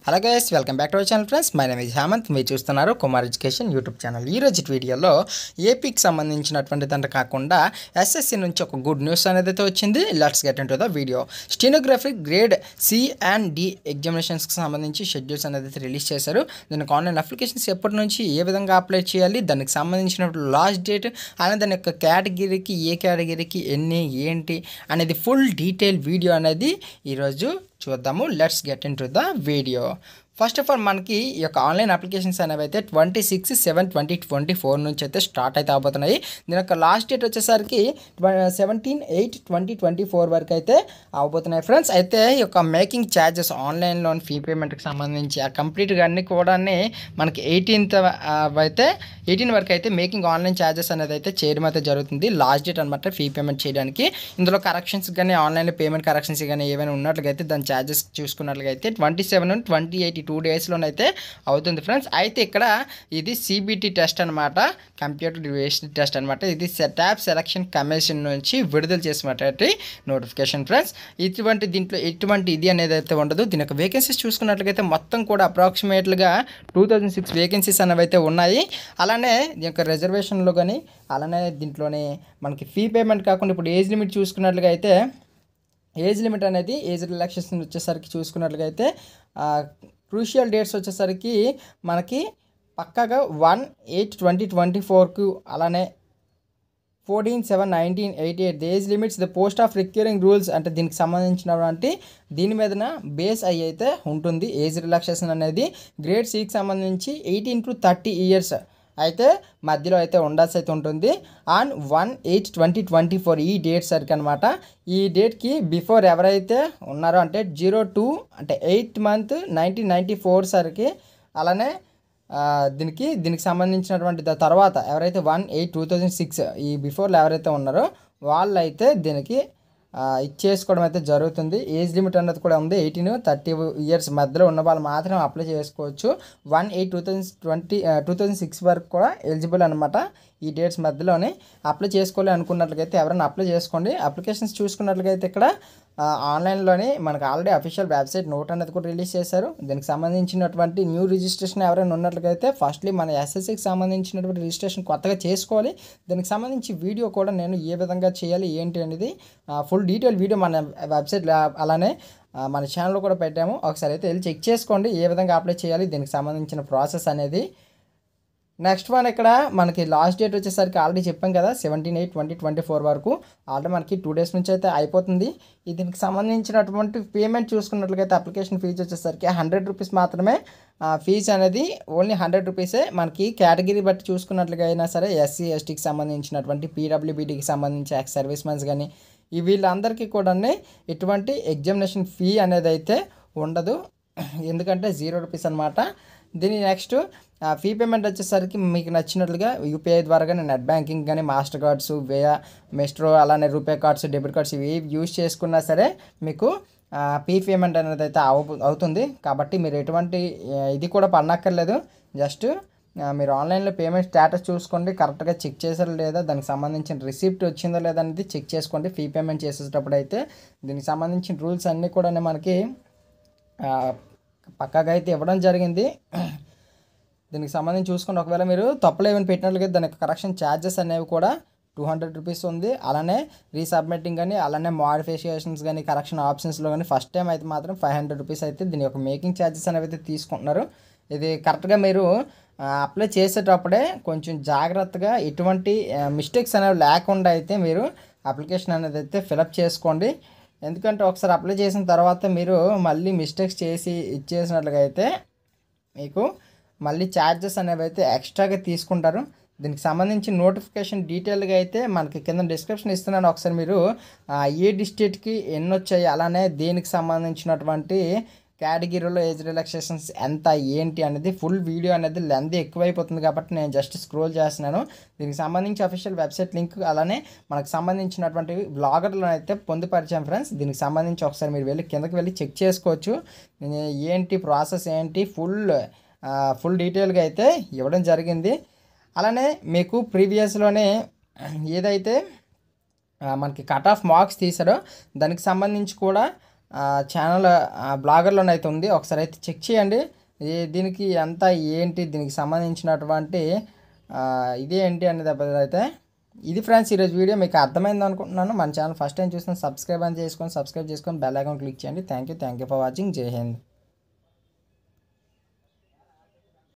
Hello guys, welcome back to our channel friends. My name is Hemanth. మీరు చూస్తున్నారు Kumar education YouTube channel. ఈ రోజు వీడియోలో ఏపీకి సంబంధించినటువంటి దాంట్లో కాకుండా ఎస్ఎస్సి నుంచి ఒక గుడ్ న్యూస్ అనేది అయితే వచ్చింది. Let's get into the video. Stenography grade C and D ఎగ్జామినేషన్స్కి సంబంధించి షెడ్యూల్స్ అనేది అయితే రిలీజ్ చేశారు. దానికి ఆన్లైన్ అప్లికేషన్స్ ఎప్పటి నుంచి ఏ విధంగా అప్లై చేయాలి, దానికి సంబంధించిన లాస్ట్ డేట్ అనేది, దాని యొక్క కేటగిరీకి ఏ కేటగిరీకి ఎన్ని ఏంటి అనేది ఫుల్ డీటెయిల్ వీడియో అనేది ఈరోజు చూద్దాము. Let's get in to the video. First of all మనకి ఈ యొక్క ఆన్లైన్ అప్లికేషన్స్ అనేవి అయితే 26/7/2024 నుంచి అయితే స్టార్ట్ అయితే అవబోతున్నాయి. దీని యొక్క లాస్ట్ డేట్ వచ్చేసరికి 17/8/2024 వరకు అయితే అవబోతున్నాయి ఫ్రెండ్స్. అయితే ఈ యొక్క మేకింగ్ ఛార్జెస్ ఆన్లైన్లో ఫీ పేమెంట్కి సంబంధించి ఆ కంప్లీట్గా అన్ని కూడా మనకి 18 వరకు అయితే మేకింగ్ ఆన్లైన్ ఛార్జెస్ అనేది అయితే చేయడం అయితే జరుగుతుంది. లాస్ట్ డేట్ అనమాట ఫీ పేమెంట్ చేయడానికి. ఇందులో కరెక్షన్స్ కానీ ఆన్లైన్లో పేమెంట్ కరెక్షన్స్ కానీ ఏమైనా ఉన్నట్లయితే దాని ఛార్జెస్ చూసుకున్నట్లయితే 27 and 28 2 డేస్లోనైతే అవుతుంది ఫ్రెండ్స్. అయితే ఇక్కడ ఇది సిబిటి టెస్ట్ అనమాట, కంప్యూటర్ బేస్డ్ టెస్ట్ అనమాట. ఇది స్టాఫ్ సెలక్షన్ కమిషన్ నుంచి విడుదల చేసినటువంటి నోటిఫికేషన్ ఫ్రెండ్స్. దీంట్లో ఎటువంటి ఇది అనేది అయితే ఉండదు. దీని యొక్క వేకెన్సీస్ చూసుకున్నట్లయితే మొత్తం కూడా అప్రాక్సిమేట్గా 2006 వేకెన్సీస్ అనేవి అయితే ఉన్నాయి. అలానే దీని యొక్క రిజర్వేషన్లో కానీ అలానే దీంట్లోనే మనకి ఫీ పేమెంట్ కాకుండా ఇప్పుడు ఏజ్ లిమిట్ చూసుకున్నట్లుగా అయితే ఏజ్ లిమిట్ అనేది ఏజ్ రిలాక్సేషన్ వచ్చేసరికి చూసుకున్నట్లుగా అయితే క్రూషియల్ డేట్స్ వచ్చేసరికి మనకి పక్కాగా 1/8/2024కు అలానే 14/7/1988 age limits the post of recurring rules అంటే దీనికి సంబంధించినటువంటి దీని మీదన బేస్ అయితే ఉంటుంది. ఏజ్ రిలాక్సేషన్ అనేది గ్రేడ్ సికి సంబంధించి 18 to 30 years అయితే మధ్యలో అయితే ఉండాల్సి అయితే ఉంటుంది. ఆన్ 1/8/2024 ఈ డేట్ సరికి అనమాట. ఈ డేట్కి బిఫోర్ ఎవరైతే ఉన్నారో అంటే 02 అంటే 8th month 1994 సరికి అలానే దీనికి సంబంధించినటువంటి తర్వాత ఎవరైతే 1/8/2006 ఈ బిఫోర్లో ఎవరైతే ఉన్నారో వాళ్ళైతే దీనికి ఇచ్చేసుకోవడం అయితే జరుగుతుంది. ఏజ్ లిమిట్ అన్నది కూడా ఉంది. 18-30 years మధ్యలో ఉన్న వాళ్ళు మాత్రం అప్లై చేసుకోవచ్చు. 1/8/2006 వరకు కూడా ఎలిజిబుల్ అనమాట. ఈ డేట్స్ మధ్యలోనే అప్లై చేసుకోవాలి అనుకున్నట్లయితే ఎవరైనా అప్లై చేసుకోండి. అప్లికేషన్స్ చూసుకున్నట్లయితే ఇక్కడ ఆన్లైన్లోనే మనకు ఆల్రెడీ అఫీషియల్ వెబ్సైట్ నోట్ అనేది కూడా రిలీజ్ చేశారు. దీనికి సంబంధించినటువంటి న్యూ రిజిస్ట్రేషన్ ఎవరైనా ఉన్నట్లయితే ఫస్ట్లీ మన ఎస్ఎస్సికి సంబంధించినటువంటి రిజిస్ట్రేషన్ కొత్తగా చేసుకోవాలి. దీనికి సంబంధించి వీడియో కూడా నేను ఏ విధంగా చేయాలి ఏంటి అనేది ఫుల్ డీటెయిల్ వీడియో మన వెబ్సైట్లో అలానే మన ఛానల్లో కూడా పెట్టాము. ఒకసారి అయితే వెళ్ళి చెక్ చేసుకోండి ఏ విధంగా అప్లై చేయాలి దీనికి సంబంధించిన ప్రాసెస్ అనేది. నెక్స్ట్ వన్ ఇక్కడ మనకి లాస్ట్ డేట్ వచ్చేసరికి ఆల్రెడీ చెప్పాం కదా 17/8/2024 వరకు. ఆల్రెడీ మనకి 2 days నుంచి అయితే అయిపోతుంది. దీనికి సంబంధించినటువంటి పేమెంట్ చూసుకున్నట్లయితే అప్లికేషన్ ఫీజు వచ్చేసరికి 100 rupees మాత్రమే. ఫీజు అనేది ఓన్లీ 100 rupees. మనకి కేటగిరీ బట్టి చూసుకున్నట్లుగా అయినా సరే SC STకి సంబంధించినటువంటి PWBDకి సంబంధించి ఎక్స్ సర్వీస్ మెన్స్ కానీ వీళ్ళందరికీ కూడా ఎటువంటి ఎగ్జామినేషన్ ఫీ అనేది అయితే ఉండదు, ఎందుకంటే 0 rupees అనమాట. దీని నెక్స్ట్ ఫీ పేమెంట్ వచ్చేసరికి మీకు నచ్చినట్లుగా యూపీఐ ద్వారా కానీ నెట్ బ్యాంకింగ్ కానీ మాస్టర్ కార్డ్స్ వేయా మెస్ట్రో అలానే రూపే కార్డ్స్ డెబిట్ కార్డ్స్ ఇవి యూజ్ చేసుకున్నా సరే మీకు ఫీ పేమెంట్ అనేది అయితే అవుతుంది. కాబట్టి మీరు ఎటువంటి ఇది కూడా పడనక్కర్లేదు. జస్ట్ మీరు ఆన్లైన్లో పేమెంట్ స్టేటస్ చూసుకోండి, కరెక్ట్గా చెక్ చేశారో లేదా, దానికి సంబంధించిన రిసిప్ట్ వచ్చిందో లేదా అనేది చెక్ చేసుకోండి ఫీ పేమెంట్ చేసేటప్పుడు. అయితే దీనికి సంబంధించిన రూల్స్ అన్నీ కూడా మనకి పక్కాగా అయితే ఇవ్వడం జరిగింది. దీనికి సంబంధించి చూసుకుంటే ఒకవేళ మీరు తప్పులు ఏమైనా పెట్టినట్లుగా దాని యొక్క కరెక్షన్ ఛార్జెస్ అనేవి కూడా 200 rupees ఉంది. అలానే రీసబ్మిటింగ్ కానీ అలానే మోడిఫికేషన్స్ కానీ కరెక్షన్ ఆప్షన్స్లో కానీ ఫస్ట్ టైం అయితే మాత్రం 500 rupees అయితే దీని యొక్క మేకింగ్ ఛార్జెస్ అనేవి అయితే తీసుకుంటున్నారు. ఇది కరెక్ట్గా మీరు అప్లై చేసేటప్పుడే కొంచెం జాగ్రత్తగా ఎటువంటి మిస్టేక్స్ అనేవి లేకుండా అయితే మీరు అప్లికేషన్ అనేది అయితే ఫిలప్ చేసుకోండి. ఎందుకంటే ఒకసారి అప్లై చేసిన తర్వాత మీరు మళ్ళీ మిస్టేక్స్ చేసి ఇచ్చేసినట్లుగా అయితే మీకు మళ్ళీ ఛార్జెస్ అనేవి అయితే ఎక్స్ట్రాగా తీసుకుంటారు. దీనికి సంబంధించి నోటిఫికేషన్ డీటెయిల్గా అయితే మనకి కింద డిస్క్రిప్షన్ ఇస్తున్నాను. ఒకసారి మీరు ఏ డిస్ట్రిక్ట్కి ఎన్ని వచ్చాయి అలానే దీనికి సంబంధించినటువంటి కేటగిరీలో ఏజ్ రిలాక్సేషన్స్ ఎంత ఏంటి అనేది ఫుల్ వీడియో అనేది లెంత్ ఎక్కువైపోతుంది కాబట్టి నేను జస్ట్ స్క్రోల్ చేస్తున్నాను. దీనికి సంబంధించి అఫీషియల్ వెబ్సైట్ లింక్ అలానే మనకు సంబంధించినటువంటి బ్లాగర్లను అయితే పొందుపరిచాం ఫ్రెండ్స్. దీనికి సంబంధించి ఒకసారి మీరు వెళ్ళి కిందకి వెళ్ళి చెక్ చేసుకోవచ్చు ఏంటి ప్రాసెస్ ఏంటి ఫుల్ డీటెయిల్గా అయితే ఇవ్వడం జరిగింది. అలానే మీకు ప్రీవియస్లోనే ఏదైతే మనకి కట్ ఆఫ్ మార్క్స్ తీసారో దానికి సంబంధించి కూడా ఛానల్ బ్లాగర్లోనే అయితే ఉంది. ఒకసారి అయితే చెక్ చేయండి. దీనికి అంతా ఏంటి, దీనికి సంబంధించినటువంటి ఇదేంటి అనేది అయితే ఇది ఫ్రెండ్స్ ఈరోజు వీడియో మీకు అర్థమైంది అనుకుంటున్నాను. మన ఛానల్ ఫస్ట్ టైం చూసిన సబ్స్క్రైబ్ చేసుకొని బెల్ ఐకాన్ క్లిక్ చేయండి. Thank you for watching. జై హింద్.